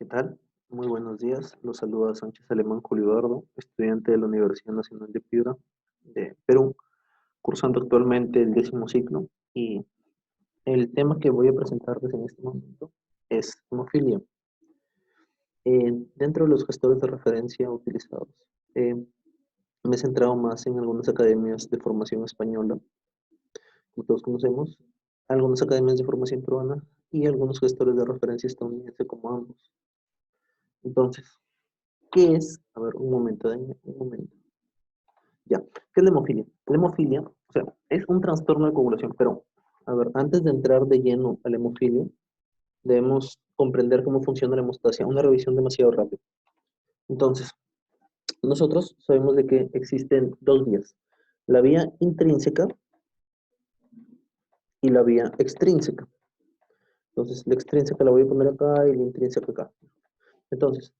¿Qué tal? Muy buenos días. Los saluda Sánchez Alemán Julio Eduardo, estudiante de la Universidad Nacional de Piura de Perú, cursando actualmente el 10º ciclo. Y el tema que voy a presentarles en este momento es hemofilia. Dentro de los gestores de referencia utilizados, eh, me he centrado más en algunas academias de formación española, como todos conocemos, algunas academias de formación peruana y algunos gestores de referencia estadounidense como ambos. Entonces, ¿qué es? A ver, un momento, un momento. Ya, ¿qué es la hemofilia? La hemofilia, o sea, es un trastorno de coagulación, pero, a ver, antes de entrar de lleno a la hemofilia, debemos comprender cómo funciona la hemostasia, una revisión demasiado rápida. Entonces, nosotros sabemos de que existen dos vías, la vía intrínseca y la vía extrínseca. Entonces, la extrínseca la voy a poner acá y la intrínseca acá. Entonces,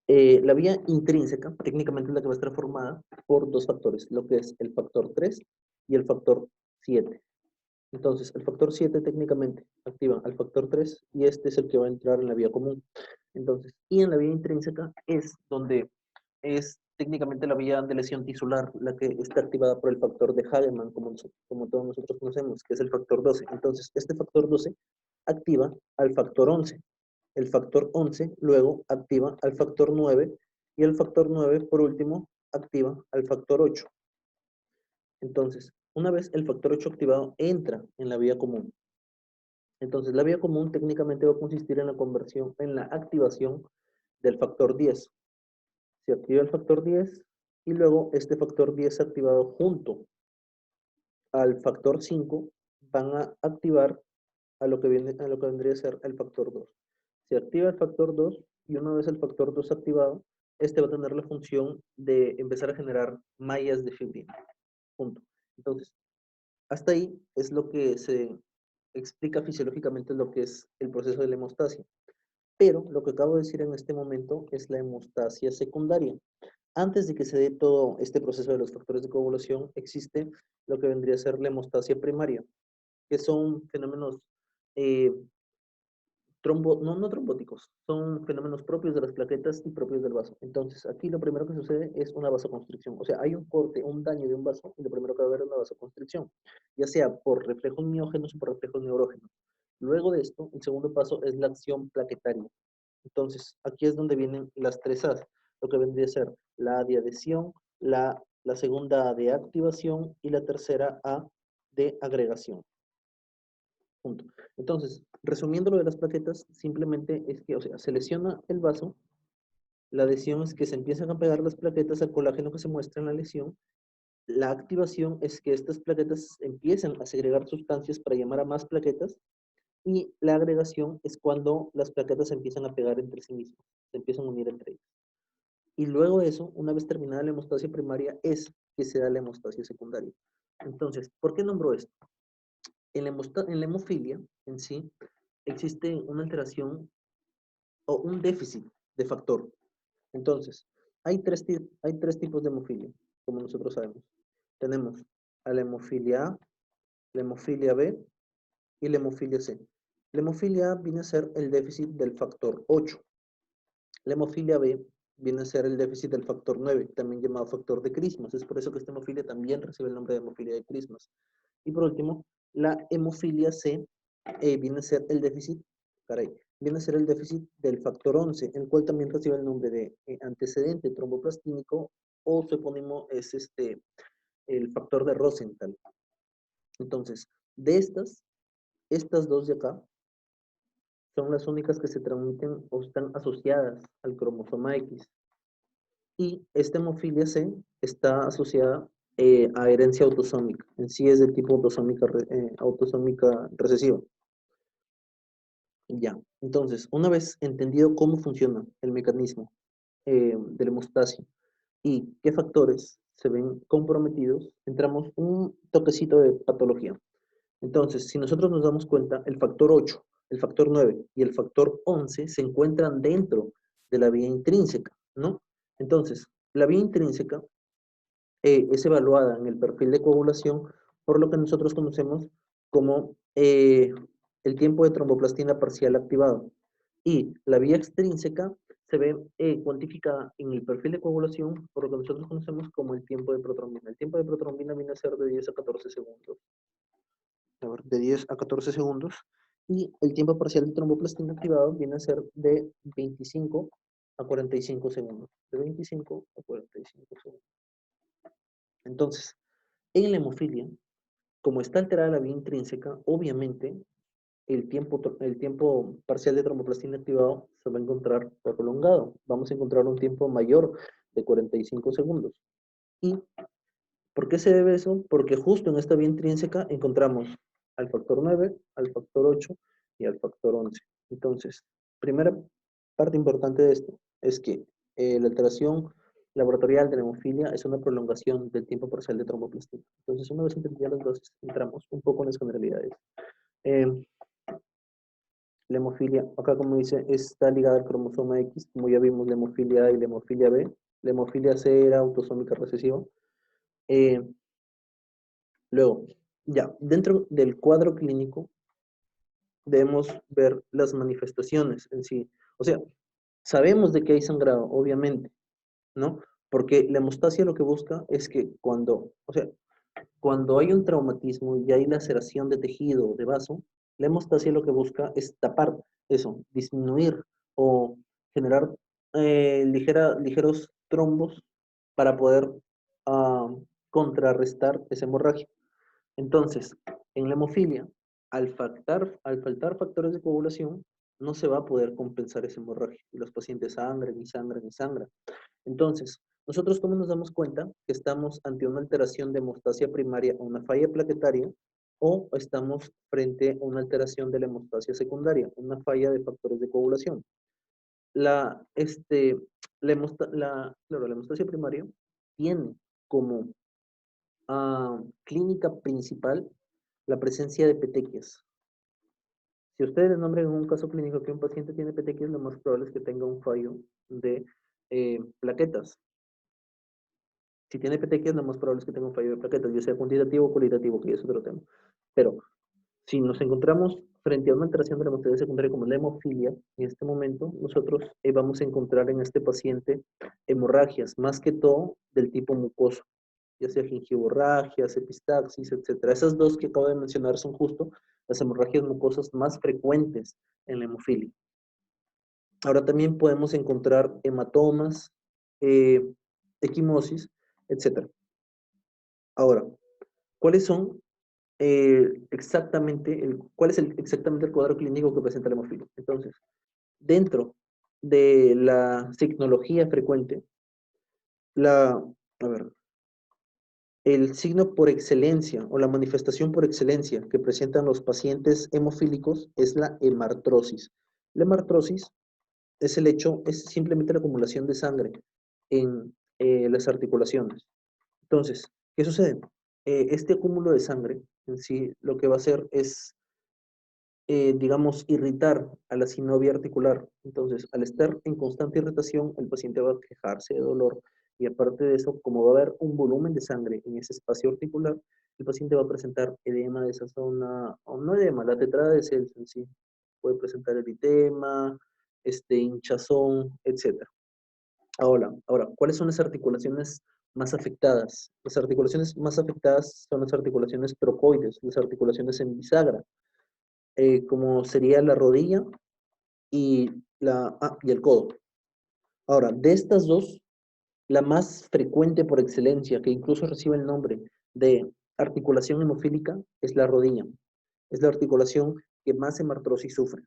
la vía intrínseca técnicamente es la que va a estar formada por dos factores, lo que es el factor 3 y el factor 7. Entonces, el factor 7 técnicamente activa al factor 3 y este es el que va a entrar en la vía común. Entonces, y en la vía intrínseca es donde es técnicamente la vía de lesión tisular, la que está activada por el factor de Hagemann, como todos nosotros conocemos, que es el factor 12. Entonces, este factor 12 activa al factor 11. El factor 11 luego activa al factor 9 y el factor 9 por último activa al factor 8. Entonces, una vez el factor 8 activado, entra en la vía común. Entonces, la vía común técnicamente va a consistir en la conversión, en la activación del factor 10. Se activa el factor 10 y luego este factor 10 activado junto al factor 5 van a activar a lo que vendría a ser el factor 2. Se activa el factor 2 y una vez el factor 2 activado, este va a tener la función de empezar a generar mallas de fibrina. Punto. Entonces, hasta ahí es lo que se explica fisiológicamente lo que es el proceso de la hemostasia. Pero lo que acabo de decir en este momento es la hemostasia secundaria. Antes de que se dé todo este proceso de los factores de coagulación, existe lo que vendría a ser la hemostasia primaria, que son fenómenos eh, no trombóticos, son fenómenos propios de las plaquetas y propios del vaso. Entonces, aquí lo primero que sucede es una vasoconstricción. O sea, hay un corte, un daño de un vaso, y lo primero que va a haber es una vasoconstricción, ya sea por reflejos miógenos o por reflejos neurógenos. Luego de esto, el segundo paso es la acción plaquetaria. Entonces, aquí es donde vienen las tres A's, lo que vendría a ser la A de adhesión, la segunda A de activación y la tercera A de agregación. Punto. Entonces, resumiendo lo de las plaquetas, simplemente es que, o sea, se lesiona el vaso, la adhesión es que se empiezan a pegar las plaquetas al colágeno que se muestra en la lesión, la activación es que estas plaquetas empiezan a segregar sustancias para llamar a más plaquetas, y la agregación es cuando las plaquetas se empiezan a pegar entre sí mismas, se empiezan a unir entre ellas. Y luego de eso, una vez terminada la hemostasia primaria, es que se da la hemostasia secundaria. Entonces, ¿por qué nombro esto? En la hemofilia en sí existe una alteración o un déficit de factor. Entonces, hay tres tipos de hemofilia, como nosotros sabemos. Tenemos a la hemofilia A, la hemofilia B y la hemofilia C. La hemofilia A viene a ser el déficit del factor 8. La hemofilia B viene a ser el déficit del factor 9, también llamado factor de Christmas. Es por eso que esta hemofilia también recibe el nombre de hemofilia de Christmas. Y por último, la hemofilia C viene a ser el déficit, viene a ser el déficit del factor 11, el cual también recibe el nombre de antecedente tromboplastínico, o su epónimo es el factor de Rosenthal. Entonces, de estas dos de acá son las únicas que se transmiten o están asociadas al cromosoma X. Y esta hemofilia C está asociada a herencia autosómica. En sí es de tipo autosómica recesiva. Ya, entonces, una vez entendido cómo funciona el mecanismo de la hemostasia y qué factores se ven comprometidos, entramos un toquecito de patología. Entonces, si nosotros nos damos cuenta, el factor 8, el factor 9 y el factor 11 se encuentran dentro de la vía intrínseca, ¿no? Entonces, la vía intrínseca es evaluada en el perfil de coagulación por lo que nosotros conocemos como el tiempo de tromboplastina parcial activado. Y la vía extrínseca se ve cuantificada en el perfil de coagulación por lo que nosotros conocemos como el tiempo de protrombina. El tiempo de protrombina viene a ser de 10 a 14 segundos. A ver, de 10 a 14 segundos. Y el tiempo parcial de tromboplastina activado viene a ser de 25 a 45 segundos. De 25 a 45 segundos. Entonces, en la hemofilia, como está alterada la vía intrínseca, obviamente el tiempo parcial de tromboplastina activado se va a encontrar prolongado. Vamos a encontrar un tiempo mayor de 45 segundos. ¿Y por qué se debe eso? Porque justo en esta vía intrínseca encontramos al factor 9, al factor 8 y al factor 11. Entonces, primera parte importante de esto es que la alteración laboratorial de la hemofilia es una prolongación del tiempo parcial de tromboplastina. Entonces, una vez entendidas las dos, entramos un poco en las generalidades. La hemofilia, acá como dice, está ligada al cromosoma X, como ya vimos la hemofilia A y la hemofilia B. La hemofilia C era autosómica recesiva. Luego, ya, dentro del cuadro clínico debemos ver las manifestaciones en sí. O sea, sabemos de que hay sangrado, obviamente, ¿no? Porque la hemostasia lo que busca es que cuando hay un traumatismo y hay laceración de tejido o de vaso, la hemostasia lo que busca es tapar eso, disminuir o generar ligeros trombos para poder contrarrestar esa hemorragia. Entonces, en la hemofilia, al faltar factores de coagulación, no se va a poder compensar esa hemorragia. Y los pacientes sangran y sangran y sangran. Entonces, nosotros cómo nos damos cuenta que estamos ante una alteración de hemostasia primaria o una falla plaquetaria o estamos frente a una alteración de la hemostasia secundaria, una falla de factores de coagulación. La, este, la hemostasia primaria tiene como clínica principal la presencia de petequias. Si ustedes nombran en un caso clínico que un paciente tiene petequias, lo más probable es que tenga un fallo de plaquetas. Si tiene petequias, lo más probable es que tenga un fallo de plaquetas, ya sea cuantitativo o cualitativo, que es otro tema. Pero si nos encontramos frente a una alteración de la hemostasia secundaria como la hemofilia, en este momento nosotros vamos a encontrar en este paciente hemorragias, más que todo del tipo mucoso, ya sea gingivorragias, epistaxis, etc. Esas dos que acabo de mencionar son justo las hemorragias mucosas más frecuentes en la hemofilia. Ahora también podemos encontrar hematomas, equimosis, etc. Ahora, ¿cuáles son cuál es exactamente el cuadro clínico que presenta la hemofilia? Entonces, dentro de la signología frecuente, a ver, el signo por excelencia o la manifestación por excelencia que presentan los pacientes hemofílicos es la hemartrosis. La hemartrosis es simplemente la acumulación de sangre en las articulaciones. Entonces, ¿qué sucede? Este acúmulo de sangre en sí lo que va a hacer es, digamos, irritar a la sinovia articular. Entonces, al estar en constante irritación, el paciente va a quejarse de dolor y aparte de eso, como va a haber un volumen de sangre en ese espacio articular, el paciente va a presentar edema de esa zona, o no edema, la tetrada de Seltz en sí. Puede presentar eritema, hinchazón, etc. Ahora, ¿cuáles son las articulaciones más afectadas? Las articulaciones más afectadas son las articulaciones trocoides, las articulaciones en bisagra, como sería la rodilla y el codo. Ahora, de estas dos, la más frecuente por excelencia, que incluso recibe el nombre de articulación hemofílica, es la rodilla. Es la articulación que más hemartrosis sufre.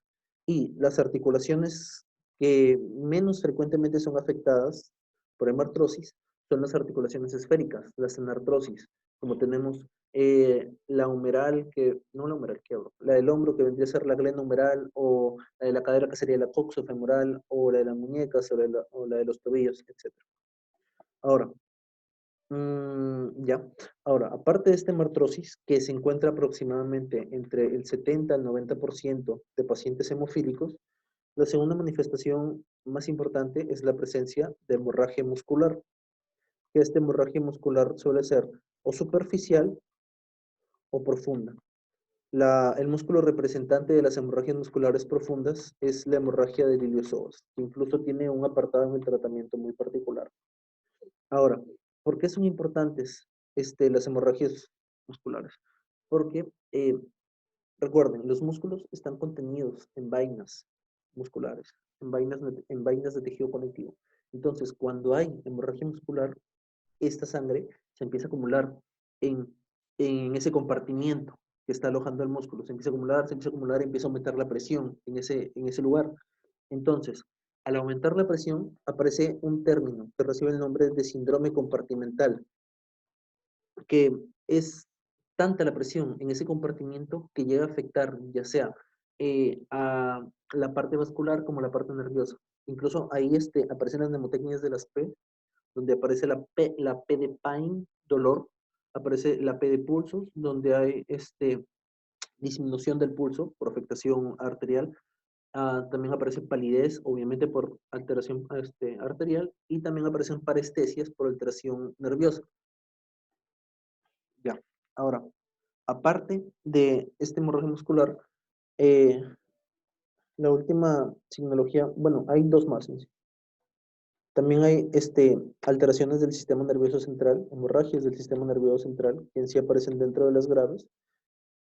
Y las articulaciones que menos frecuentemente son afectadas por hemartrosis son las articulaciones esféricas, las enartrosis, como tenemos la humeral, no la humeral, ¿qué hablo? La del hombro, que vendría a ser la glena humeral, o la de la cadera, que sería la coxofemoral, o la de las muñecas, o la de los tobillos, etc. Ahora, ya. Ahora, aparte de esta hemartrosis, que se encuentra aproximadamente entre el 70 al 90% de pacientes hemofílicos, la segunda manifestación más importante es la presencia de hemorragia muscular, que esta hemorragia muscular suele ser o superficial o profunda. El músculo representante de las hemorragias musculares profundas es la hemorragia del iliopsoas, que incluso tiene un apartado en el tratamiento muy particular. Ahora, ¿por qué son importantes las hemorragias musculares? Porque, recuerden, los músculos están contenidos en vainas musculares, en vainas de tejido conectivo. Entonces, cuando hay hemorragia muscular, esta sangre se empieza a acumular en, en ese compartimiento que está alojando el músculo. Se empieza a acumular y empieza a aumentar la presión en ese lugar. Entonces, al aumentar la presión, aparece un término que recibe el nombre de síndrome compartimental, que es tanta la presión en ese compartimiento que llega a afectar ya sea a la parte vascular como la parte nerviosa. Incluso ahí aparecen las mnemotecnias de las P, donde aparece la P de pain, dolor, aparece la P de pulsos, donde hay disminución del pulso por afectación arterial. También aparece palidez, obviamente por alteración arterial, y también aparecen parestesias por alteración nerviosa. Ya, ahora, aparte de este hemorragia muscular, eh, la última signología, bueno, hay dos más en sí. También hay alteraciones del sistema nervioso central, hemorragias del sistema nervioso central, que en sí aparecen dentro de las graves,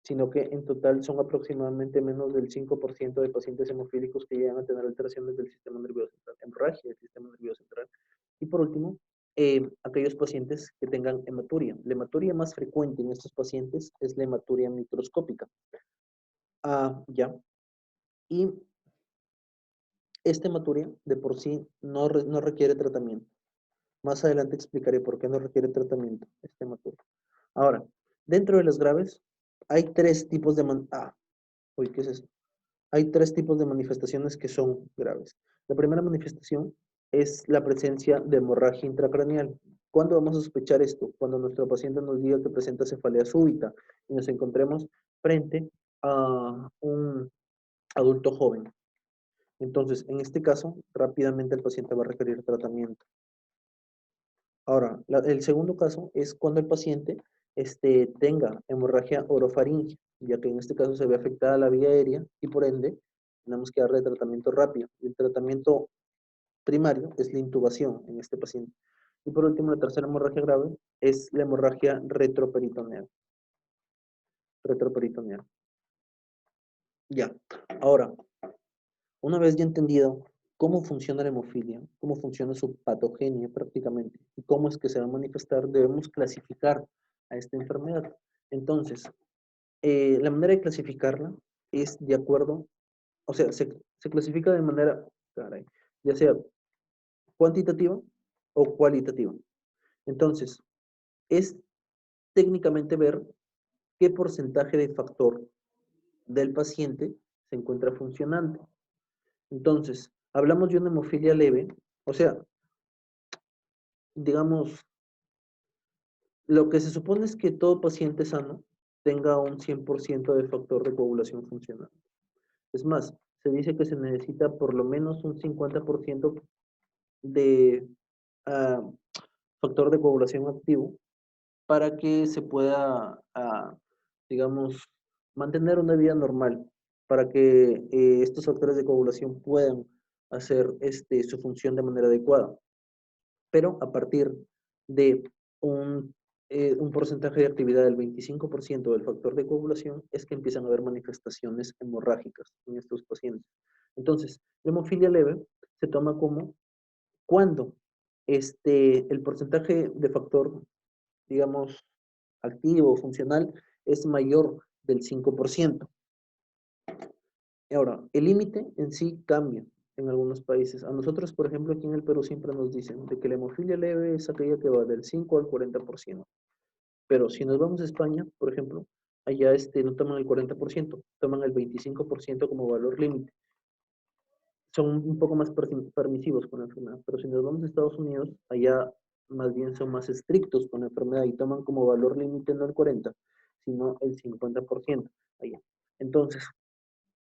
sino que en total son aproximadamente menos del 5% de pacientes hemofílicos que llegan a tener alteraciones del sistema nervioso central, hemorragia del sistema nervioso central. Y por último, aquellos pacientes que tengan hematuria. La hematuria más frecuente en estos pacientes es la hematuria microscópica. Ya. Y esta hematuria de por sí no requiere tratamiento. Más adelante explicaré por qué no requiere tratamiento esta hematuria. Ahora, dentro de las graves, hay tres tipos de... ¿qué es eso? Hay tres tipos de manifestaciones que son graves. La primera manifestación es la presencia de hemorragia intracraneal. ¿Cuándo vamos a sospechar esto? Cuando nuestro paciente nos diga que presenta cefalea súbita y nos encontremos frente a un adulto joven. Entonces, en este caso, rápidamente el paciente va a requerir tratamiento. Ahora, el segundo caso es cuando el paciente tenga hemorragia orofaringea, ya que en este caso se ve afectada la vía aérea y por ende tenemos que darle tratamiento rápido. El tratamiento primario es la intubación en este paciente. Y por último, la tercera hemorragia grave es la hemorragia retroperitoneal. Retroperitoneal. Ya. Ahora, una vez ya entendido cómo funciona la hemofilia, cómo funciona su patogenia prácticamente, y cómo es que se va a manifestar, debemos clasificar a esta enfermedad. Entonces, la manera de clasificarla es de acuerdo, o sea, se clasifica de manera, caray, ya sea cuantitativa o cualitativa. Entonces, es técnicamente ver qué porcentaje de factor del paciente se encuentra funcionando. Entonces, hablamos de una hemofilia leve, o sea, digamos, lo que se supone es que todo paciente sano tenga un 100% de factor de coagulación funcional. Es más, se dice que se necesita por lo menos un 50% de uh, factor de coagulación activo para que se pueda, digamos, mantener una vida normal, para que estos factores de coagulación puedan hacer su función de manera adecuada. Pero a partir de un porcentaje de actividad del 25% del factor de coagulación es que empiezan a haber manifestaciones hemorrágicas en estos pacientes. Entonces, la hemofilia leve se toma como cuando el porcentaje de factor, digamos, activo o funcional es mayor del 5%. Ahora, el límite en sí cambia en algunos países. A nosotros, por ejemplo, aquí en el Perú siempre nos dicen de que la hemofilia leve es aquella que va del 5 al 40%. Pero si nos vamos a España, por ejemplo, allá no toman el 40%, toman el 25% como valor límite. Son un poco más permisivos con la enfermedad. Pero si nos vamos a Estados Unidos, allá más bien son más estrictos con la enfermedad y toman como valor límite no el 40, sino el 50% allá. Entonces,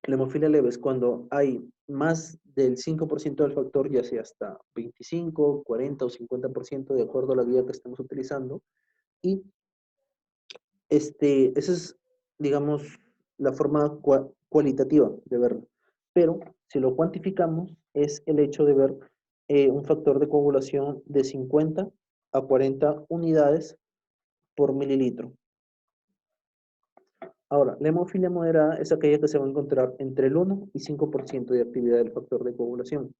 la hemofilia leve es cuando hay más del 5% del factor, ya sea hasta 25, 40 o 50%, de acuerdo a la vía que estemos utilizando. Y ese es, digamos, la forma cualitativa de verlo. Pero si lo cuantificamos, es el hecho de ver un factor de coagulación de 50 a 40 unidades por mililitro. Ahora, la hemofilia moderada es aquella que se va a encontrar entre el 1 y 5% de actividad del factor de coagulación,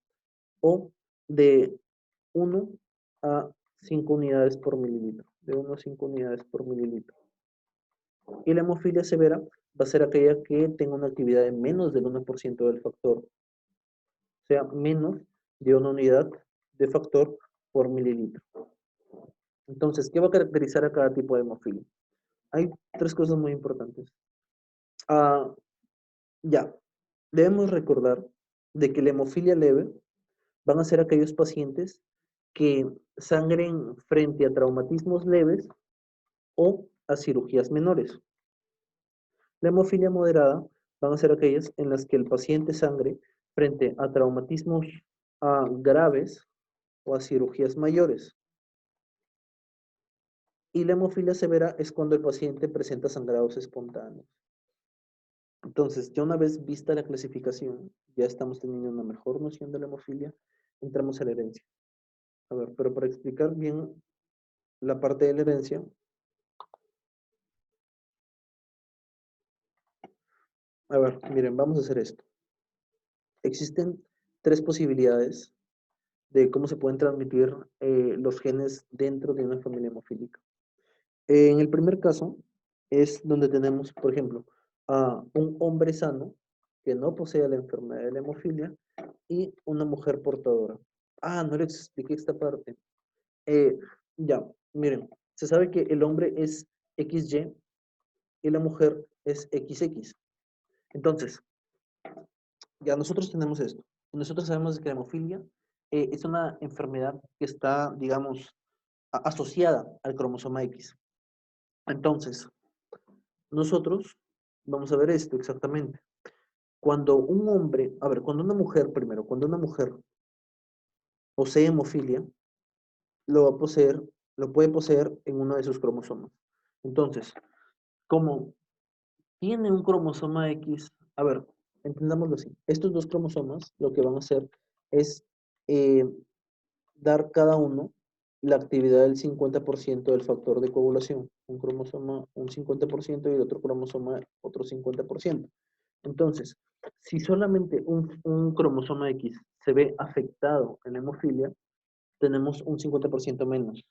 o de 1 a 5 unidades por mililitro, de 1 a 5 unidades por mililitro. Y la hemofilia severa va a ser aquella que tenga una actividad de menos del 1% del factor, o sea, menos de una unidad de factor por mililitro. Entonces, ¿qué va a caracterizar a cada tipo de hemofilia? Hay tres cosas muy importantes. Ya, debemos recordar de que la hemofilia leve van a ser aquellos pacientes que sangren frente a traumatismos leves o a cirugías menores. La hemofilia moderada van a ser aquellas en las que el paciente sangre frente a traumatismos graves o a cirugías mayores. Y la hemofilia severa es cuando el paciente presenta sangrados espontáneos. Entonces, ya una vez vista la clasificación, ya estamos teniendo una mejor noción de la hemofilia, entramos a la herencia. A ver, pero para explicar bien la parte de la herencia, a ver, miren, vamos a hacer esto. Existen tres posibilidades de cómo se pueden transmitir los genes dentro de una familia hemofílica. En el primer caso es donde tenemos, por ejemplo, a un hombre sano que no posee la enfermedad de la hemofilia y una mujer portadora. No les expliqué esta parte. Ya, miren, se sabe que el hombre es XY y la mujer es XX. Entonces, ya nosotros tenemos esto. Nosotros sabemos que la hemofilia es una enfermedad que está, digamos, asociada al cromosoma X. Entonces, nosotros vamos a ver esto exactamente. Cuando un hombre, a ver, cuando una mujer primero, cuando una mujer posee hemofilia, lo va a poseer, lo puede poseer en uno de sus cromosomas. Entonces, como tiene un cromosoma X, a ver, entendámoslo así. Estos dos cromosomas lo que van a hacer es eh, dar cada uno la actividad del 50% del factor de coagulación. Un cromosoma un 50% y el otro cromosoma otro 50%. Entonces, si solamente un cromosoma X se ve afectado en la hemofilia, tenemos un 50% menos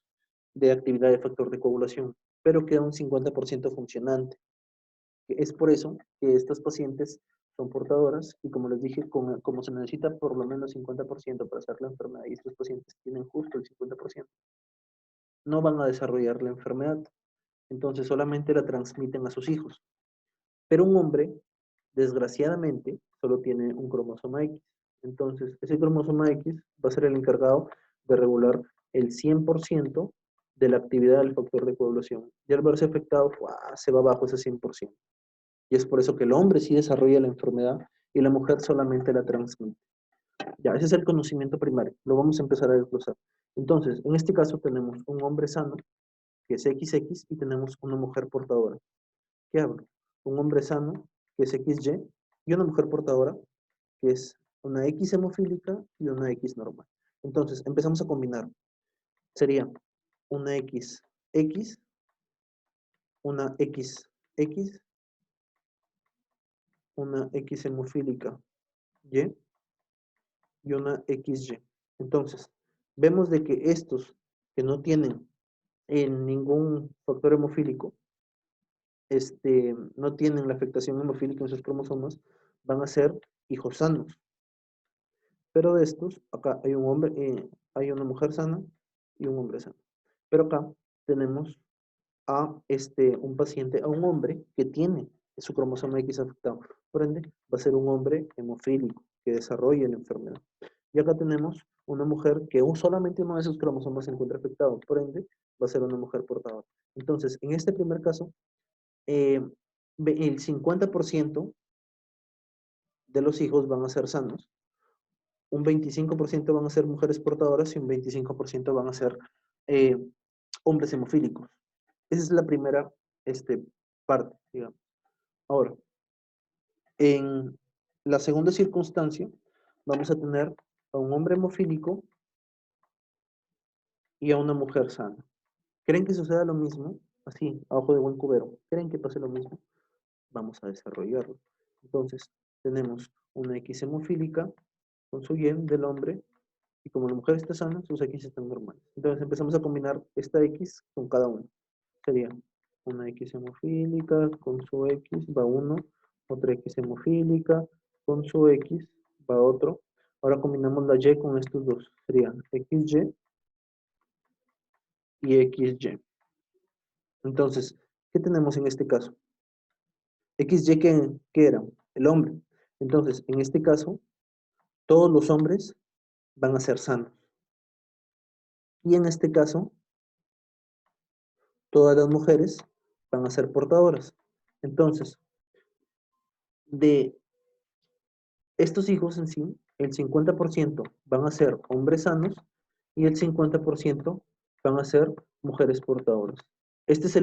de actividad de factor de coagulación, pero queda un 50% funcionante. Es por eso que estas pacientes son portadoras y como les dije, como se necesita por lo menos 50% para hacer la enfermedad y estos pacientes tienen justo el 50%, no van a desarrollar la enfermedad. Entonces solamente la transmiten a sus hijos. Pero un hombre, desgraciadamente, solo tiene un cromosoma X. Entonces ese cromosoma X va a ser el encargado de regular el 100% de la actividad del factor de coagulación. Y al verse afectado, se va abajo ese 100%. Y es por eso que el hombre sí desarrolla la enfermedad y la mujer solamente la transmite. Ya, ese es el conocimiento primario. Lo vamos a empezar a desglosar. Entonces, en este caso tenemos un hombre sano, que es XX, y tenemos una mujer portadora. ¿Qué hablo? Un hombre sano, que es XY, y una mujer portadora, que es una X hemofílica y una X normal. Entonces, empezamos a combinar. Sería una XX, una XX, una X hemofílica Y y una XY. Entonces, vemos de que estos que no tienen ningún factor hemofílico, no tienen la afectación hemofílica en sus cromosomas, van a ser hijos sanos. Pero de estos, acá hay un hombre, hay una mujer sana y un hombre sano. Pero acá tenemos a un paciente, a un hombre que tiene su cromosoma X afectado. Por ende, va a ser un hombre hemofílico que desarrolle la enfermedad. Y acá tenemos una mujer que solamente uno de sus cromosomas se encuentra afectado. Por ende, va a ser una mujer portadora. Entonces, en este primer caso, el 50% de los hijos van a ser sanos, un 25% van a ser mujeres portadoras y un 25% van a ser eh, hombres hemofílicos. Esa es la primera parte, digamos. Ahora, En la segunda circunstancia, vamos a tener a un hombre hemofílico y a una mujer sana. ¿Creen que suceda lo mismo? Así, a ojo de buen cubero. ¿Creen que pase lo mismo? Vamos a desarrollarlo. Entonces, tenemos una X hemofílica con su Y del hombre, y como la mujer está sana, sus X están normales. Entonces empezamos a combinar esta X con cada uno. Sería una X hemofílica con su X, va uno, otra X hemofílica con su X, va otro. Ahora combinamos la Y con estos dos. Serían XY y XY. Entonces, ¿qué tenemos en este caso? XY, ¿qué era? El hombre. Entonces, en este caso, todos los hombres van a ser sanos. Y en este caso, todas las mujeres van a ser portadoras. Entonces, de estos hijos en sí, el 50% van a ser hombres sanos y el 50% van a ser mujeres portadoras. Este es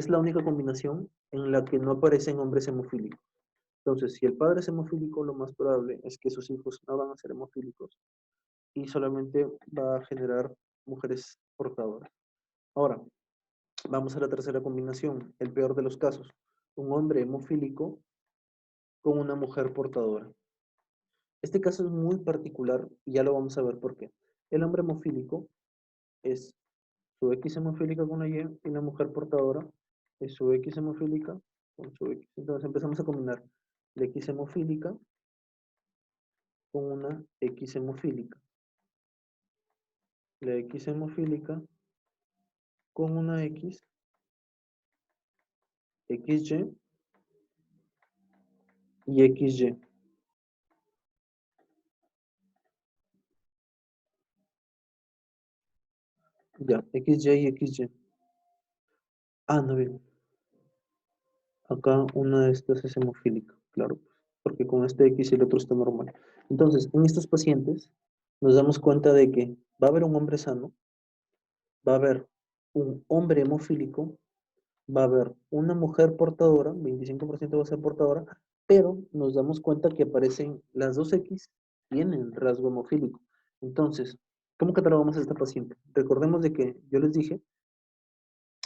la única combinación en la que no aparecen hombres hemofílicos. Entonces, si el padre es hemofílico, lo más probable es que sus hijos no van a ser hemofílicos y solamente va a generar mujeres portadoras. Ahora, vamos a la tercera combinación, el peor de los casos, un hombre hemofílico con una mujer portadora. Este caso es muy particular y ya lo vamos a ver por qué. El hombre hemofílico es su X hemofílica con la Y la mujer portadora es su X hemofílica con su X. Entonces empezamos a combinar la X hemofílica con una X hemofílica. La X hemofílica con una X, XY y XY. Ya, XY y XY. Ah, no, bien. Acá una de estas es hemofílica, claro, porque con este X y el otro está normal. Entonces, en estos pacientes nos damos cuenta de que va a haber un hombre sano, va a haber un hombre hemofílico, va a haber una mujer portadora, 25% va a ser portadora, pero nos damos cuenta que aparecen las dos X, tienen rasgo hemofílico. Entonces, ¿cómo catalogamos a esta paciente? Recordemos de que yo les dije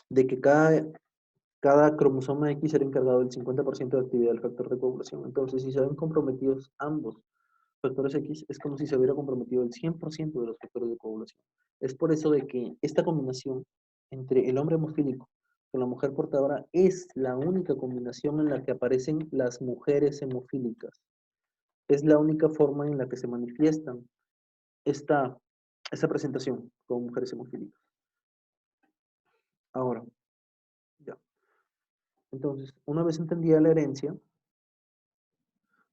de que cada cromosoma X era encargado del 50% de actividad del factor de coagulación. Entonces, si se ven comprometidos ambos factores X, es como si se hubiera comprometido el 100% de los factores de coagulación. Es por eso de que esta combinación entre el hombre hemofílico con la mujer portadora es la única combinación en la que aparecen las mujeres hemofílicas. Es la única forma en la que se manifiestan esta, esta presentación con mujeres hemofílicas. Ahora, ya. Entonces, una vez entendida la herencia,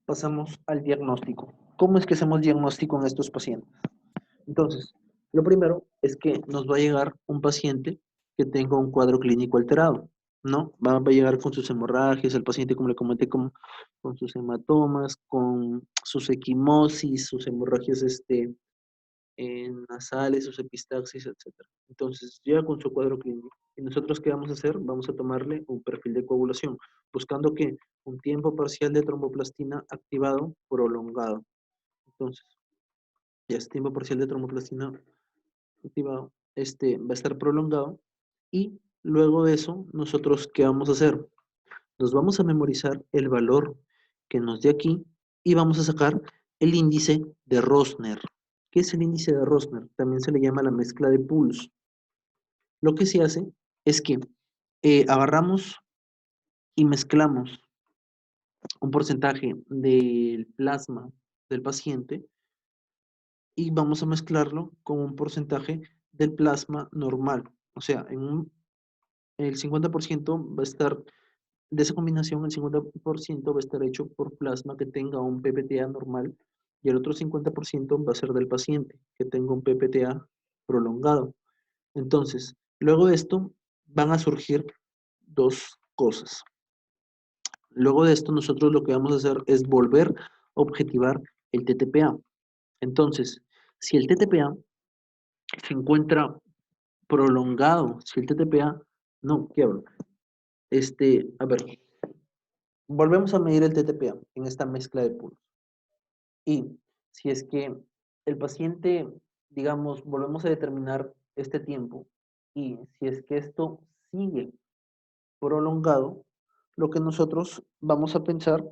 pasamos al diagnóstico. ¿Cómo es que hacemos diagnóstico en estos pacientes? Entonces, lo primero es que nos va a llegar un paciente que tenga un cuadro clínico alterado, ¿no? Va a llegar con sus hemorragias, el paciente, como le comenté, con sus hematomas, con sus equimosis, sus hemorragias nasales, sus epistaxis, etc. Entonces, llega con su cuadro clínico. ¿Y nosotros qué vamos a hacer? Vamos a tomarle un perfil de coagulación, buscando que un tiempo parcial de tromboplastina activado prolongado. Entonces, ya este tiempo parcial de tromboplastina activado, va a estar prolongado y luego de eso, nosotros, ¿qué vamos a hacer? Nos vamos a memorizar el valor que nos dé aquí y vamos a sacar el índice de Rosner. ¿Qué es el índice de Rosner? También se le llama la mezcla de Pool's. Lo que se hace es que agarramos y mezclamos un porcentaje del plasma del paciente y vamos a mezclarlo con un porcentaje del plasma normal. O sea, el 50% va a estar, de esa combinación, el 50% va a estar hecho por plasma que tenga un PPTA normal y el otro 50% va a ser del paciente que tenga un PPTA prolongado. Entonces, luego de esto van a surgir dos cosas. Luego de esto, nosotros lo que vamos a hacer es volver a objetivar el TTPA. Entonces, si el TTPA se encuentra prolongado, si el TTPA, no, ¿qué hablo? A ver, volvemos a medir el TTPA en esta mezcla de pools. Y si es que el paciente, digamos, volvemos a determinar este tiempo, y si es que esto sigue prolongado, lo que nosotros vamos a pensar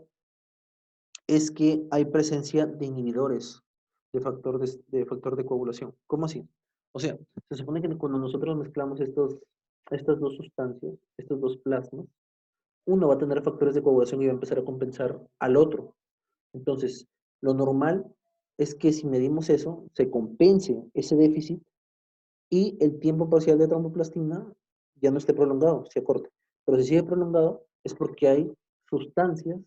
es que hay presencia de inhibidores de factor de coagulación. ¿Cómo así? O sea, se supone que cuando nosotros mezclamos estas dos sustancias, estos dos plasmas, uno va a tener factores de coagulación y va a empezar a compensar al otro. Entonces, lo normal es que si medimos eso, se compense ese déficit y el tiempo parcial de tromboplastina ya no esté prolongado, se acorte. Pero si sigue prolongado es porque hay sustancias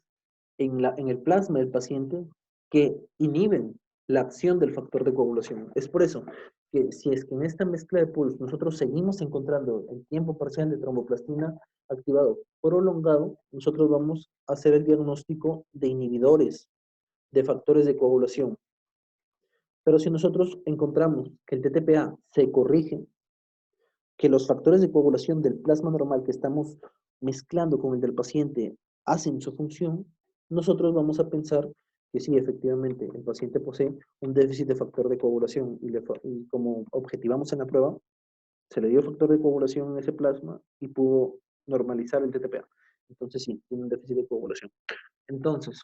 en el plasma del paciente que inhiben la acción del factor de coagulación. Es por eso que si es que en esta mezcla de pools nosotros seguimos encontrando el tiempo parcial de tromboplastina activado prolongado, nosotros vamos a hacer el diagnóstico de inhibidores de factores de coagulación. Pero si nosotros encontramos que el TTPA se corrige, que los factores de coagulación del plasma normal que estamos mezclando con el del paciente hacen su función, nosotros vamos a pensar que sí, efectivamente, el paciente posee un déficit de factor de coagulación y como objetivamos en la prueba, se le dio factor de coagulación en ese plasma y pudo normalizar el TTPA. Entonces sí, tiene un déficit de coagulación. Entonces,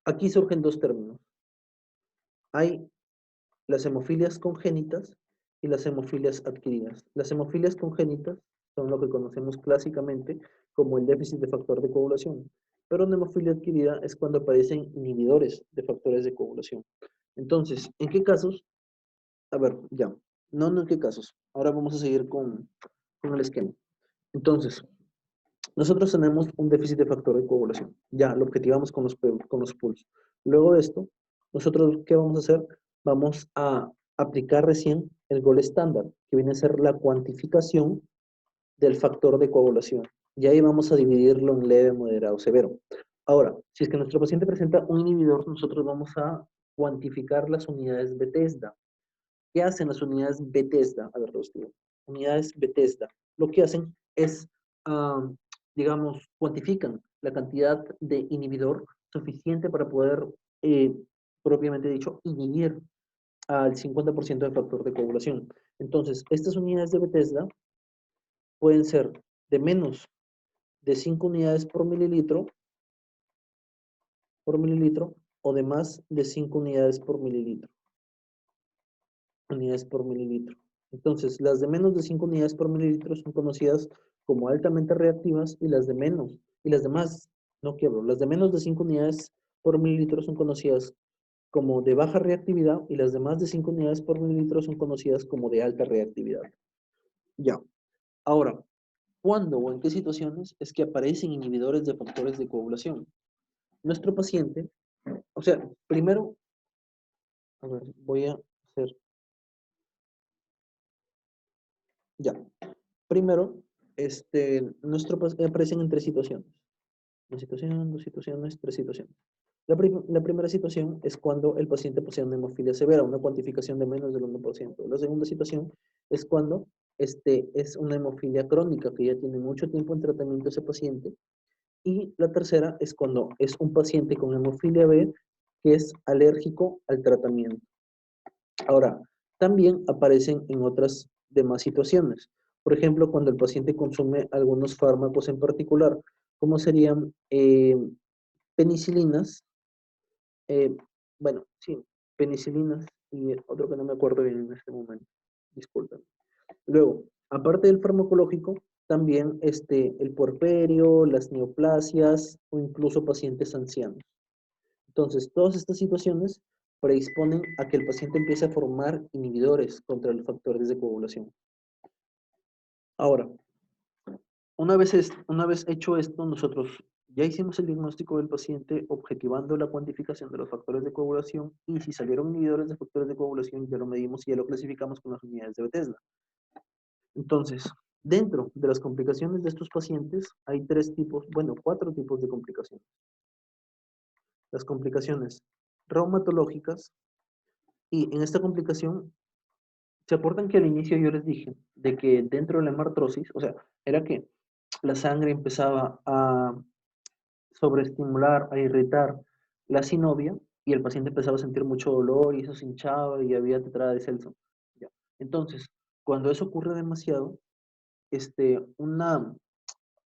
aquí surgen dos términos. Hay las hemofilias congénitas y las hemofilias adquiridas. Las hemofilias congénitas son lo que conocemos clásicamente como el déficit de factor de coagulación, pero una hemofilia adquirida es cuando aparecen inhibidores de factores de coagulación. Entonces, ¿en qué casos? A ver, ya, no en qué casos. Ahora vamos a seguir con el esquema. Entonces, nosotros tenemos un déficit de factor de coagulación. Ya, lo objetivamos con los pools. Luego de esto, nosotros, ¿qué vamos a hacer? Vamos a aplicar recién el gol estándar, que viene a ser la cuantificación del factor de coagulación. Y ahí vamos a dividirlo en leve, moderado, severo. Ahora, si es que nuestro paciente presenta un inhibidor, nosotros vamos a cuantificar las unidades Bethesda. ¿Qué hacen las unidades Bethesda? A ver, los digo. Unidades Bethesda. Lo que hacen es, digamos, cuantifican la cantidad de inhibidor suficiente para poder, propiamente dicho, inhibir al 50% del factor de coagulación. Entonces, estas unidades de Bethesda pueden ser de menos de 5 unidades por mililitro o de más de 5 unidades por mililitro. Unidades por mililitro. Entonces, las de menos de 5 unidades por mililitro son conocidas como altamente reactivas y las de menos, y las demás, no quiero, las de menos de 5 unidades por mililitro son conocidas como de baja reactividad y las de más de 5 unidades por mililitro son conocidas como de alta reactividad. Ya. Ahora, ¿cuándo o en qué situaciones es que aparecen inhibidores de factores de coagulación? Nuestro paciente, o sea, primero, a ver, voy a hacer, ya. Primero, aparecen en tres situaciones. Una situación, dos situaciones, tres situaciones. La primera situación es cuando el paciente posee una hemofilia severa, una cuantificación de menos del 1%. La segunda situación es cuando es una hemofilia crónica, que ya tiene mucho tiempo en tratamiento ese paciente. Y la tercera es cuando es un paciente con hemofilia B que es alérgico al tratamiento. Ahora, también aparecen en otras demás situaciones. Por ejemplo, cuando el paciente consume algunos fármacos en particular, como serían penicilinas, eh, bueno, sí, penicilinas y otro que no me acuerdo bien en este momento. Disculpen. Luego, aparte del farmacológico, también el puerperio, las neoplasias o incluso pacientes ancianos. Entonces, todas estas situaciones predisponen a que el paciente empiece a formar inhibidores contra los factores de coagulación. Ahora, una vez hecho esto, nosotros ya hicimos el diagnóstico del paciente objetivando la cuantificación de los factores de coagulación y si salieron inhibidores de factores de coagulación ya lo medimos y ya lo clasificamos con las unidades de Bethesda. Entonces, dentro de las complicaciones de estos pacientes hay cuatro tipos de complicaciones. Las complicaciones reumatológicas, y en esta complicación, ¿se acuerdan que al inicio yo les dije de que dentro de la hemartrosis, o sea, era que la sangre empezaba sobreestimular, a irritar la sinovia y el paciente empezaba a sentir mucho dolor y eso se hinchaba y había tetrada de Celso. Ya. Entonces, cuando eso ocurre demasiado, este,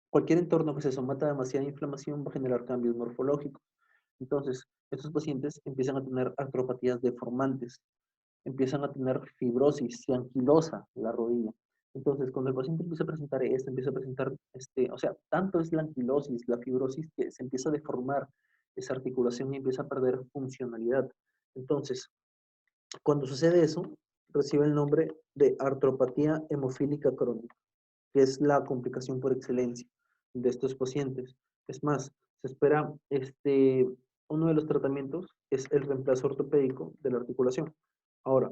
cualquier entorno que se someta a demasiada inflamación va a generar cambios morfológicos. Entonces, estos pacientes empiezan a tener artropatías deformantes, empiezan a tener fibrosis, se anquilosa la rodilla. Entonces, cuando el paciente empieza a presentar esto, empieza a presentar, o sea, tanto es la anquilosis, la fibrosis, que se empieza a deformar esa articulación y empieza a perder funcionalidad. Entonces, cuando sucede eso, recibe el nombre de artropatía hemofílica crónica, que es la complicación por excelencia de estos pacientes. Es más, se espera, uno de los tratamientos es el reemplazo ortopédico de la articulación. Ahora,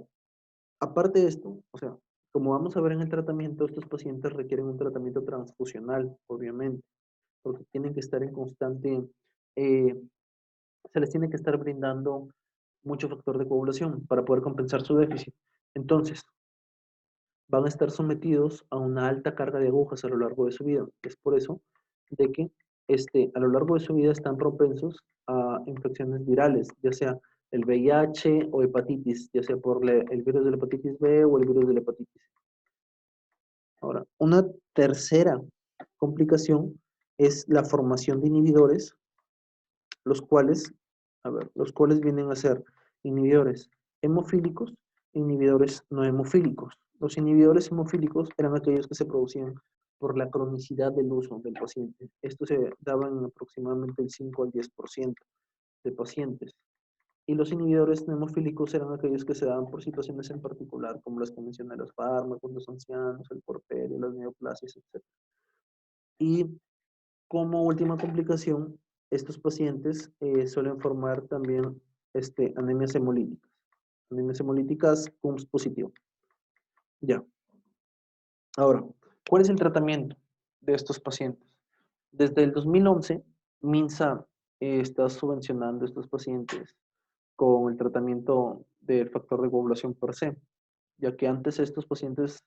aparte de esto, o sea, como vamos a ver en el tratamiento, estos pacientes requieren un tratamiento transfusional, obviamente, porque tienen que estar en constante, eh, se les tiene que estar brindando mucho factor de coagulación para poder compensar su déficit. Entonces, van a estar sometidos a una alta carga de agujas a lo largo de su vida. Es por eso de que a lo largo de su vida están propensos a infecciones virales, ya sea el VIH o hepatitis, ya sea por el virus de la hepatitis B o el virus de la hepatitis C. Ahora, una tercera complicación es la formación de inhibidores, los cuales, los cuales vienen a ser inhibidores hemofílicos e inhibidores no hemofílicos. Los inhibidores hemofílicos eran aquellos que se producían por la cronicidad del uso del paciente. Esto se daba en aproximadamente el 5 al 10% de pacientes. Y los inhibidores hemofílicos eran aquellos que se daban por situaciones en particular, como las que mencioné, los fármacos, los ancianos, el porperio, las neoplasias, etc. Y como última complicación, estos pacientes suelen formar también anemias hemolíticas. Anemias hemolíticas CUMS positivo. Ya. Ahora, ¿cuál es el tratamiento de estos pacientes? Desde el 2011, MINSA está subvencionando a estos pacientes con el tratamiento del factor de coagulación per se, ya que antes estos pacientes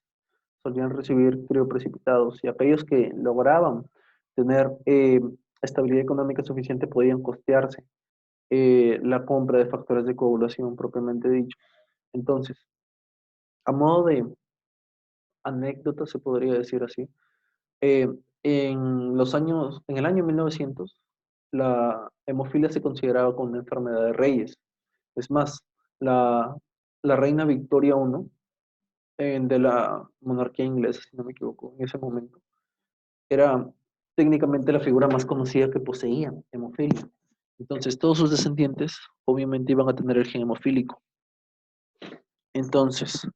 solían recibir crioprecipitados y aquellos que lograban tener estabilidad económica suficiente podían costearse la compra de factores de coagulación propiamente dicho. Entonces, a modo de anécdota, se podría decir así, eh, en el año 1900, la hemofilia se consideraba como una enfermedad de reyes. Es más, la, la reina Victoria I, de la monarquía inglesa, si no me equivoco, en ese momento, era técnicamente la figura más conocida que poseía hemofilia. Entonces, todos sus descendientes obviamente iban a tener el gen hemofílico. Entonces,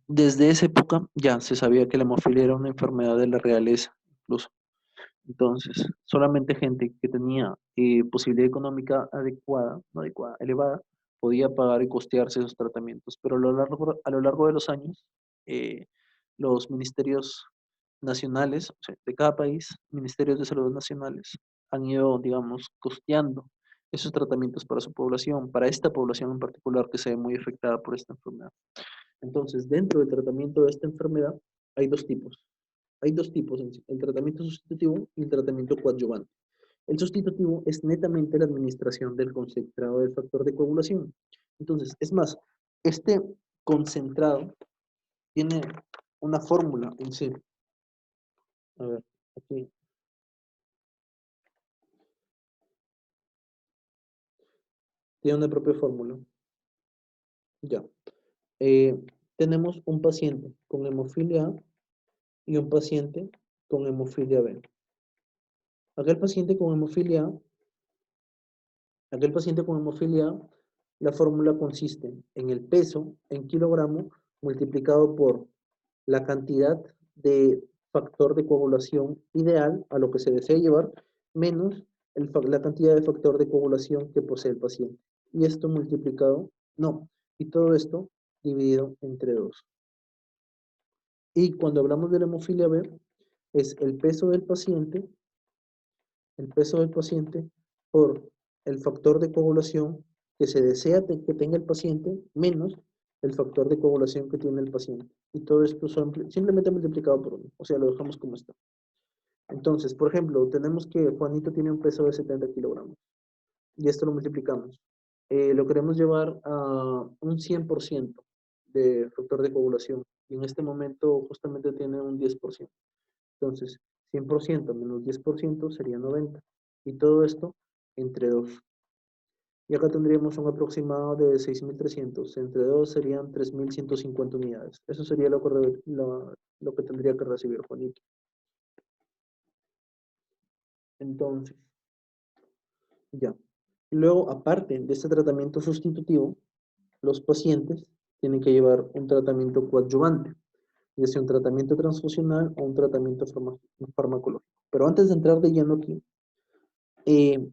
desde esa época ya se sabía que la hemofilia era una enfermedad de la realeza, incluso. Entonces, solamente gente que tenía posibilidad económica adecuada, no adecuada, elevada, podía pagar y costearse esos tratamientos. Pero a lo largo de los años, eh, los ministerios nacionales, o sea, de cada país, ministerios de salud nacionales, han ido, digamos, costeando esos tratamientos para su población, para esta población en particular que se ve muy afectada por esta enfermedad. Entonces, dentro del tratamiento de esta enfermedad, hay dos tipos. Hay dos tipos en sí, el tratamiento sustitutivo y el tratamiento coadyuvante. El sustitutivo es netamente la administración del concentrado del factor de coagulación. Entonces, es más, este concentrado tiene una fórmula en sí. A ver, aquí. Tiene una propia fórmula. Ya. Eh, Tenemos un paciente con hemofilia A y un paciente con hemofilia B. Aquel paciente con hemofilia A, aquel paciente con hemofilia A, la fórmula consiste en el peso en kilogramo multiplicado por la cantidad de factor de coagulación ideal a lo que se desea llevar, menos la cantidad de factor de coagulación que posee el paciente. Y esto multiplicado, no, y todo esto dividido entre 2. Y cuando hablamos de la hemofilia B, es el peso del paciente por el factor de coagulación que se desea que tenga el paciente, menos el factor de coagulación que tiene el paciente. Y todo esto simplemente multiplicado por 1. O sea, lo dejamos como está. Entonces, por ejemplo, tenemos que Juanito tiene un peso de 70 kilogramos y esto lo multiplicamos. Lo queremos llevar a un 100% de factor de coagulación y en este momento justamente tiene un 10%. Entonces, 100% menos 10% sería 90. Y todo esto entre 2. Y acá tendríamos un aproximado de 6.300. Entre 2 serían 3.150 unidades. Eso sería lo que tendría que recibir Juanito. Entonces, ya. Luego, aparte de este tratamiento sustitutivo, los pacientes tienen que llevar un tratamiento coadyuvante, ya sea un tratamiento transfusional o un tratamiento farmacológico. Pero antes de entrar de lleno aquí, eh,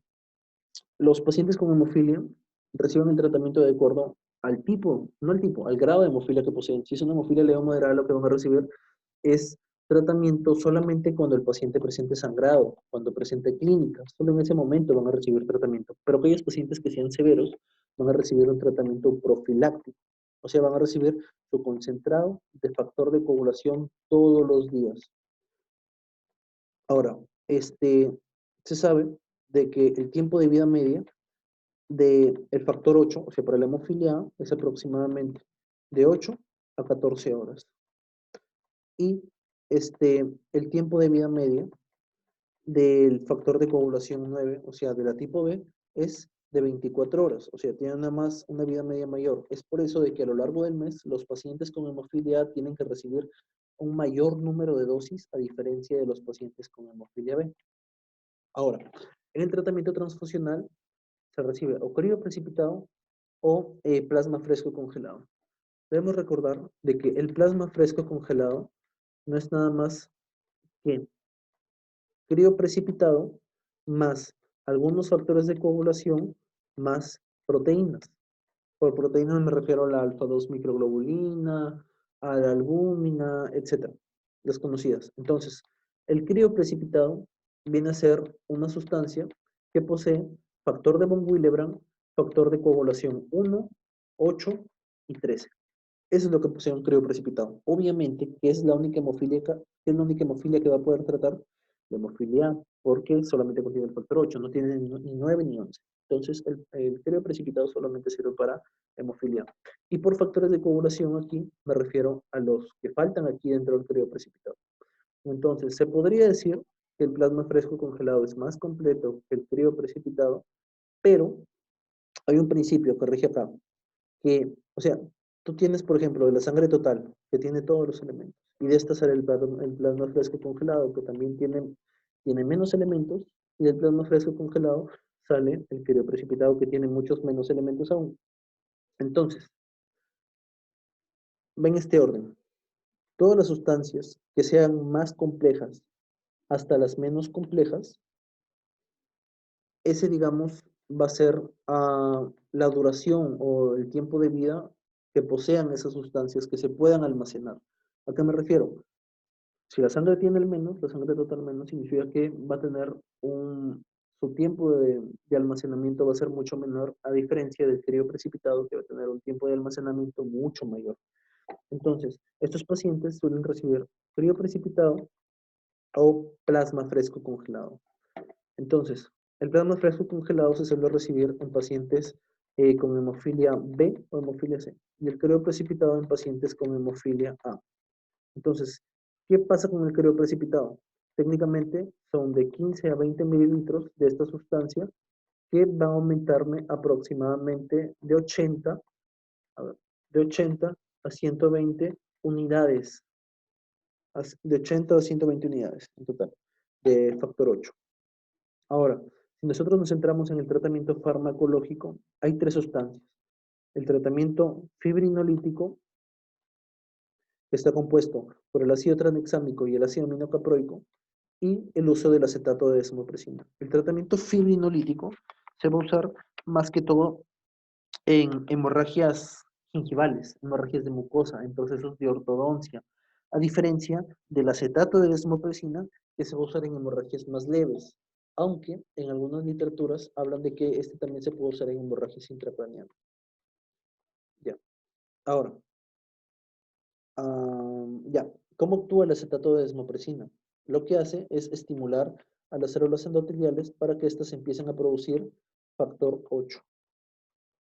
los pacientes con hemofilia reciben el tratamiento de acuerdo al tipo, no al tipo, al grado de hemofilia que poseen. Si es una hemofilia leve o moderada, lo que van a recibir es tratamiento solamente cuando el paciente presente sangrado, cuando presente clínica. Solo en ese momento van a recibir tratamiento. Pero aquellos pacientes que sean severos van a recibir un tratamiento profiláctico. O sea, van a recibir su concentrado de factor de coagulación todos los días. Ahora, se sabe de que el tiempo de vida media del factor 8, o sea, para la hemofilia A, es aproximadamente de 8 a 14 horas. Y el tiempo de vida media del factor de coagulación 9, o sea, de la tipo B, es de 24 horas, o sea, tiene nada más una vida media mayor. Es por eso de que a lo largo del mes los pacientes con hemofilia A tienen que recibir un mayor número de dosis a diferencia de los pacientes con hemofilia B. Ahora, en el tratamiento transfusional se recibe o crioprecipitado o plasma fresco congelado. Debemos recordar de que el plasma fresco congelado no es nada más que crioprecipitado más algunos factores de coagulación más proteínas. Por proteínas me refiero a la alfa-2 microglobulina, a la albúmina, etc. Las conocidas. Entonces, el crioprecipitado viene a ser una sustancia que posee factor de von Willebrand, factor de coagulación 1, 8 y 13. Eso es lo que posee un crioprecipitado. Obviamente, que es la única hemofilia que va a poder tratar la hemofilia A, porque solamente contiene el factor 8, no tiene ni 9 ni 11. Entonces, el crioprecipitado solamente sirve para hemofilia A. Y por factores de coagulación aquí, me refiero a los que faltan aquí dentro del crioprecipitado. Entonces, se podría decir que el plasma fresco congelado es más completo que el crioprecipitado, pero hay un principio que rige acá, que, o sea, tú tienes, por ejemplo, de la sangre total, que tiene todos los elementos, y de esta sale el plasma fresco congelado, que también tiene menos elementos, y del plasma fresco congelado sale el crioprecipitado, que tiene muchos menos elementos aún. Entonces, ven este orden. Todas las sustancias que sean más complejas hasta las menos complejas, ese, digamos, va a ser la duración o el tiempo de vida que posean esas sustancias que se puedan almacenar. ¿A qué me refiero? Si la sangre tiene el menos, la sangre total menos, significa que va a tener su tiempo de almacenamiento va a ser mucho menor, a diferencia del crioprecipitado, que va a tener un tiempo de almacenamiento mucho mayor. Entonces, estos pacientes suelen recibir crioprecipitado o plasma fresco congelado. Entonces, el plasma fresco congelado se suele recibir en pacientes con hemofilia B o hemofilia C, y el crioprecipitado en pacientes con hemofilia A. Entonces, ¿qué pasa con el crioprecipitado? Técnicamente son de 15 a 20 mililitros de esta sustancia que va a aumentarme aproximadamente a, ver, de 80 a 120 unidades, de 80 a 120 unidades en total, de factor 8. Ahora, si nosotros nos centramos en el tratamiento farmacológico, hay tres sustancias. El tratamiento fibrinolítico, que está compuesto por el ácido tranexámico y el ácido aminocaproico, y el uso del acetato de desmopresina. El tratamiento fibrinolítico se va a usar más que todo en hemorragias gingivales, hemorragias de mucosa, en procesos de ortodoncia, a diferencia del acetato de desmopresina que se va a usar en hemorragias más leves, aunque en algunas literaturas hablan de que este también se puede usar en hemorragias intracraneales. Ya. Ahora, ya, ¿cómo actúa el acetato de desmopresina? lo que hace es estimular a las células endoteliales para que éstas empiecen a producir factor 8.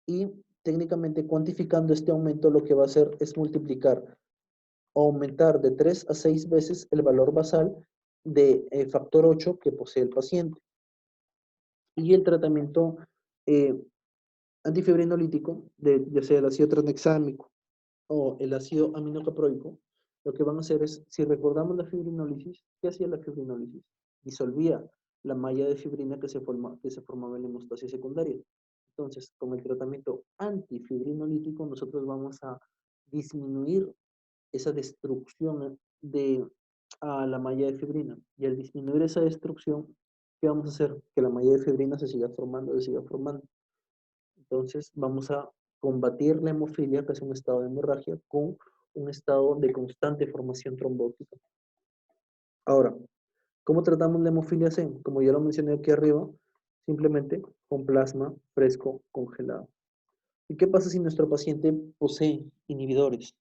Y técnicamente cuantificando este aumento, lo que va a hacer es multiplicar o aumentar de 3 a 6 veces el valor basal de factor 8 que posee el paciente. Y el tratamiento eh, antifibrinolítico, ya sea el ácido tranexámico o el ácido aminocaproico, lo que van a hacer es, si recordamos la fibrinólisis, ¿qué hacía la fibrinólisis? Disolvía la malla de fibrina que se formaba en la hemostasia secundaria. Entonces, con el tratamiento antifibrinolítico, nosotros vamos a disminuir esa destrucción a la malla de fibrina. Y al disminuir esa destrucción, ¿qué vamos a hacer? Que la malla de fibrina se siga formando, se siga formando. Entonces, vamos a combatir la hemofilia, que es un estado de hemorragia, con un estado de constante formación trombótica. Ahora, ¿cómo tratamos la hemofilia C? Como ya lo mencioné aquí arriba, simplemente con plasma fresco congelado. ¿Y qué pasa si nuestro paciente posee inhibidores?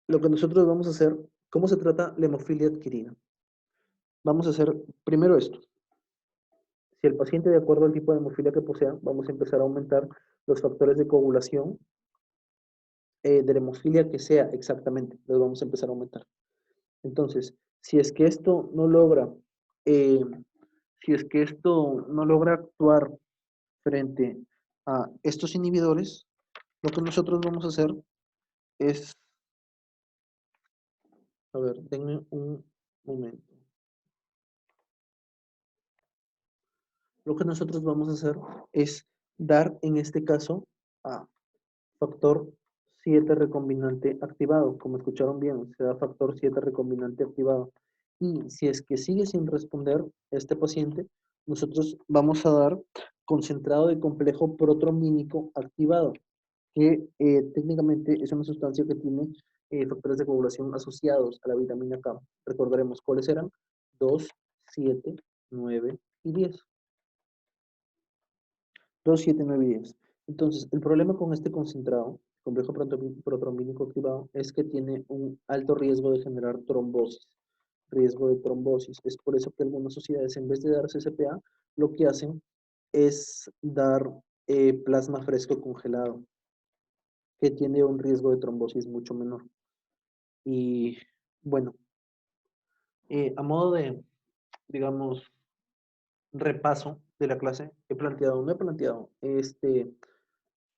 Lo que nosotros vamos a hacer, ¿cómo se trata la hemofilia adquirida? Vamos a hacer primero esto. Si el paciente, de acuerdo al tipo de hemofilia que posea, vamos a empezar a aumentar los factores de coagulación de la hemofilia que sea exactamente, los vamos a empezar a aumentar. Entonces, si es que esto no logra, eh, si es que esto no logra actuar frente a estos inhibidores, lo que nosotros vamos a hacer es, a ver, denme un momento. Lo que nosotros vamos a hacer es dar, en este caso, a factor 7 recombinante activado. Como escucharon bien, se da factor 7 recombinante activado. Y si es que sigue sin responder este paciente, nosotros vamos a dar concentrado de complejo protrombínico activado, que técnicamente es una sustancia que tiene factores de coagulación asociados a la vitamina K. Recordaremos cuáles eran: 2, 7, 9 y 10. 2, 7, 9 y 10. Entonces, el problema con este concentrado, complejo protrombínico activado, es que tiene un alto riesgo de generar trombosis, riesgo de trombosis. Es por eso que algunas sociedades, en vez de dar CCPA, lo que hacen es dar plasma fresco congelado, que tiene un riesgo de trombosis mucho menor. Y bueno, a modo de, digamos, repaso de la clase, me he planteado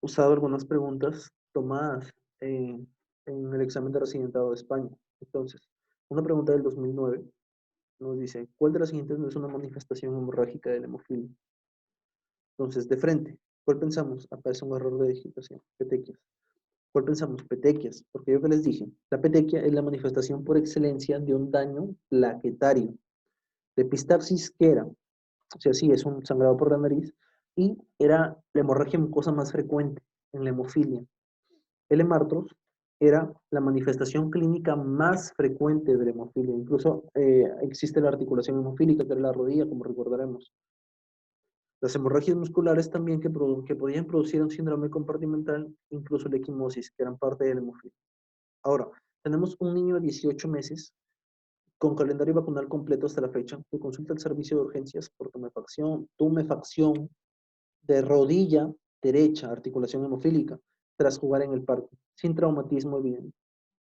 usado algunas preguntas tomadas en el examen de residentado de España. Entonces, una pregunta del 2009 nos dice: ¿cuál de las siguientes no es una manifestación hemorrágica de la hemofilia? Entonces, de frente, ¿cuál pensamos? Acá es un error de digitación, petequias. ¿Cuál pensamos? Petequias, porque yo que les dije, la petequia es la manifestación por excelencia de un daño plaquetario. De epistaxis, ¿qué era? O sea, sí, es un sangrado por la nariz, y era la hemorragia mucosa más frecuente en la hemofilia. El hemartros era la manifestación clínica más frecuente de la hemofilia. Incluso existe la articulación hemofílica, que era la rodilla, como recordaremos. Las hemorragias musculares también que podían producir un síndrome compartimental, incluso la equimosis, que eran parte de la hemofilia. Ahora, tenemos un niño de 18 meses con calendario vacunal completo hasta la fecha, que consulta el servicio de urgencias por tumefacción de rodilla derecha, articulación hemofílica, tras jugar en el parque, sin traumatismo evidente.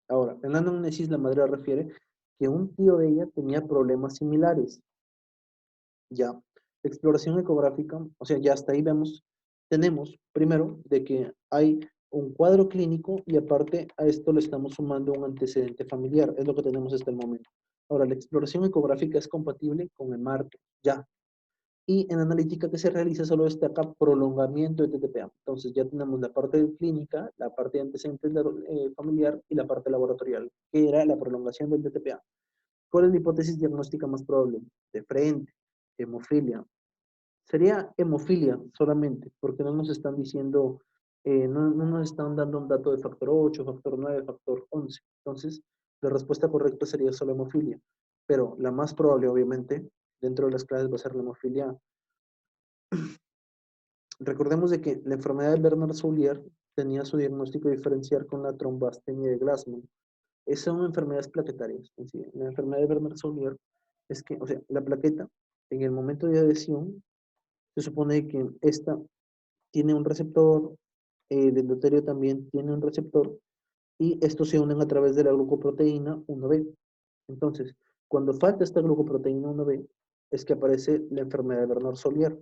Ahora, en la anamnesis la madre refiere que un tío de ella tenía problemas similares. Ya, exploración ecográfica, o sea, ya hasta ahí tenemos primero de que hay un cuadro clínico y aparte a esto le estamos sumando un antecedente familiar, es lo que tenemos hasta el momento. Ahora, la exploración ecográfica es compatible con el marco, ya. Y en analítica que se realiza solo destaca prolongamiento de TTPA. Entonces ya tenemos la parte clínica, la parte de antecedentes familiar y la parte laboratorial, que era la prolongación del TTPA. ¿Cuál es la hipótesis diagnóstica más probable? De frente, hemofilia. Sería hemofilia solamente, porque no nos están diciendo, no nos están dando un dato de factor 8, factor 9, factor 11. Entonces, la respuesta correcta sería solo hemofilia. Pero la más probable, obviamente, dentro de las clases va a ser la hemofilia. Recordemos de que la enfermedad de Bernard-Soulier tenía su diagnóstico diferencial con la trombastemia de Glassman. son enfermedades plaquetarias. En sí. La enfermedad de Bernard-Soulier es que, o sea, la plaqueta, en el momento de adhesión, se supone que esta tiene un receptor, el endotelio también tiene un receptor, y estos se unen a través de la glucoproteína 1B. Entonces, cuando falta esta glucoproteína 1B, es que aparece la enfermedad de Bernard-Soulier.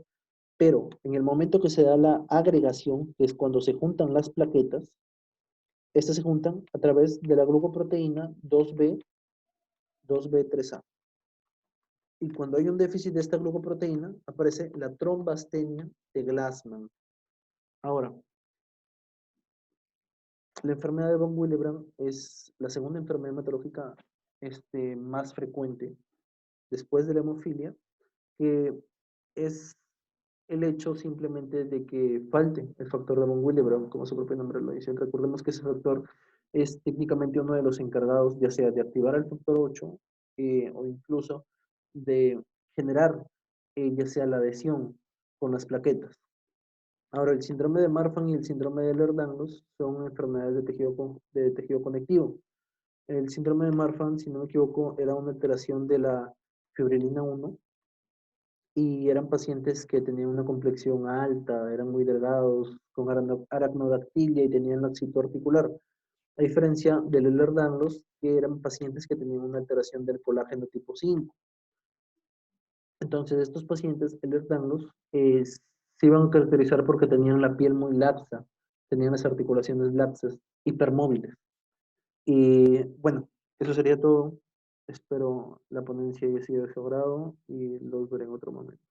Pero en el momento que se da la agregación, que es cuando se juntan las plaquetas, estas se juntan a través de la glucoproteína 2B, 2B3A. Y cuando hay un déficit de esta glucoproteína, aparece la trombastenia de Glassman. Ahora, la enfermedad de von Willebrand es la segunda enfermedad hematológica más frecuente después de la hemofilia, que es el hecho simplemente de que falte el factor de von Willebrand, como su propio nombre lo dice. Recordemos que ese factor es técnicamente uno de los encargados, ya sea de activar el factor 8 o incluso de generar ya sea la adhesión con las plaquetas. Ahora, el síndrome de Marfan y el síndrome de Ehlers-Danlos son enfermedades de tejido conectivo. El síndrome de Marfan, si no me equivoco, era una alteración de la fibrilina 1 y eran pacientes que tenían una complexión alta, eran muy delgados, con aracnodactilia y tenían laxito articular. A diferencia del Ehlers-Danlos, que eran pacientes que tenían una alteración del colágeno tipo 5. Entonces, estos pacientes, Ehlers-Danlos, se iban a caracterizar porque tenían la piel muy laxa, tenían las articulaciones laxas, hipermóviles. Y bueno, eso sería todo. Espero la ponencia haya sido de su agrado y los veré en otro momento.